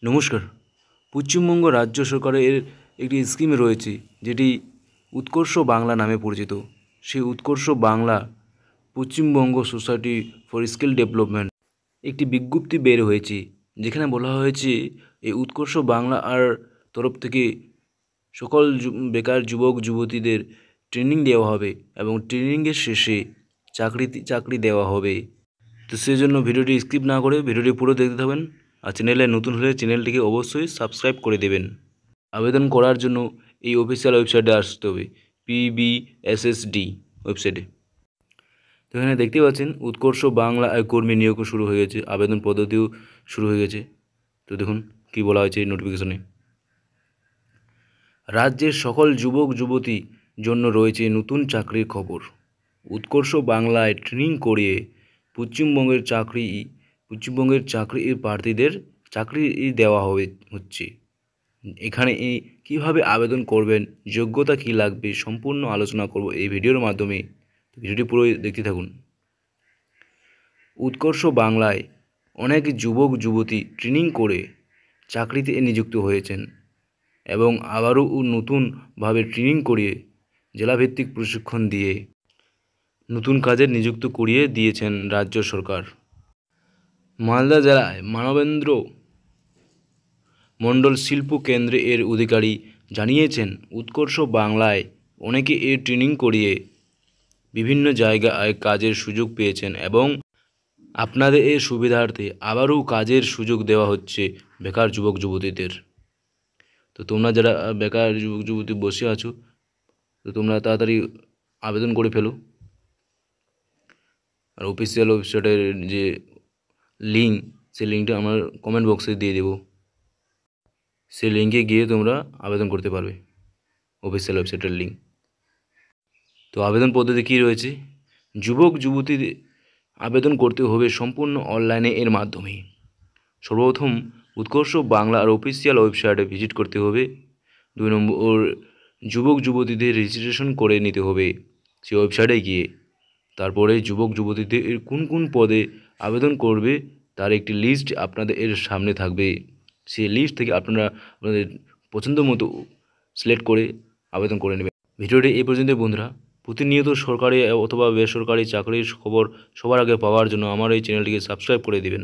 নমস্কার। পশ্চিমবঙ্গ রাজ্য সরকারের একটি স্কিম রয়েছে যেটি উৎকর্ষ বাংলা নামে পরিচিত। সেই উৎকর্ষ Bangla Paschimbanga society for skill development একটি বিজ্ঞপ্তি বের হয়েছে, যেখানে বলা হয়েছে এই উৎকর্ষ বাংলা আর তরফ থেকে সকল বেকার যুবক যুবতীদের ট্রেনিং দেওয়া হবে এবং ট্রেনিংয়ের শেষে চাকরি দেওয়া হবে। তো সেই জন্য ভিডিওটি স্কিপ না করে ভিডিওটি পুরো দেখতে থাকবেন। আর চ্যানেলে নতুন হলে চ্যানেলটিকে অবশ্যই সাবস্ক্রাইব করে দেবেন। আবেদন করার জন্য এই অফিসিয়াল ওয়েবসাইটে আসতে হবে, PBSSD ওয়েবসাইটে। তো এখানে দেখতে পাচ্ছেন উৎকর্ষ বাংলা কর্মী নিয়োগও শুরু হয়ে গেছে, আবেদন পদ্ধতিও শুরু হয়ে গেছে। তো দেখুন কি বলা হয়েছে এই নোটিফিকেশনে। রাজ্যের সকল যুবক যুবতী জন্য রয়েছে নতুন চাকরির খবর। উৎকর্ষ বাংলায় ট্রেনিং করিয়ে পশ্চিমবঙ্গের চাকরি প্রার্থীদের চাকরি দেওয়া হচ্ছে। এখানে কীভাবে আবেদন করবেন, যোগ্যতা কী লাগবে, সম্পূর্ণ আলোচনা করব এই ভিডিওর মাধ্যমে। ভিডিওটি পুরো দেখতে থাকুন। উৎকর্ষ বাংলায় অনেক যুবক যুবতী ট্রেনিং করে চাকরিতে নিযুক্ত হয়েছেন এবং আবারও নতুনভাবে ট্রেনিং করিয়ে জেলাভিত্তিক প্রশিক্ষণ দিয়ে নতুন কাজে নিযুক্ত করিয়ে দিয়েছেন রাজ্য সরকার। মালদা জেলায় মানবেন্দ্র মণ্ডল শিল্প কেন্দ্রে এর অধিকারী জানিয়েছেন, উৎকর্ষ বাংলায় অনেকে এর ট্রেনিং করিয়ে বিভিন্ন জায়গায় কাজের সুযোগ পেয়েছেন এবং আপনাদের এর সুবিধার্থে আবারও কাজের সুযোগ দেওয়া হচ্ছে বেকার যুবক যুবতীদের। তো তোমরা যারা বেকার যুবক যুবতী বসে আছো, তো তোমরা তাড়াতাড়ি আবেদন করে ফেলো। আর অফিসিয়াল ওয়েবসাইটের যে লিঙ্ক, সেই লিঙ্কটা আমার কমেন্ট বক্সে দিয়ে দেবো। সেই লিঙ্কে গিয়ে তোমরা আবেদন করতে পারবে, অফিসিয়াল ওয়েবসাইটের লিঙ্ক। তো আবেদন পদ্ধতি কী রয়েছে? যুবক যুবতীদের আবেদন করতে হবে সম্পূর্ণ অনলাইনে এর মাধ্যমে। সর্বপ্রথম উৎকর্ষ বাংলা আর অফিসিয়াল ওয়েবসাইটে ভিজিট করতে হবে। 2 নম্বর, যুবক যুবতীদের রেজিস্ট্রেশন করে নিতে হবে সেই ওয়েবসাইটে গিয়ে। তারপরে যুবক যুবতীদের কোন কোন পদে আবেদন করবে তার একটি লিস্ট আপনাদের এর সামনে থাকবে। সেই লিস্ট থেকে আপনারা আপনাদের পছন্দ মতো সিলেক্ট করে আবেদন করে নেবেন। ভিডিওটি এই পর্যন্ত বন্ধুরা। প্রতিনিয়ত সরকারি অথবা বেসরকারি চাকরির খবর সবার আগে পাওয়ার জন্য আমার এই চ্যানেলটিকে সাবস্ক্রাইব করে দিবেন।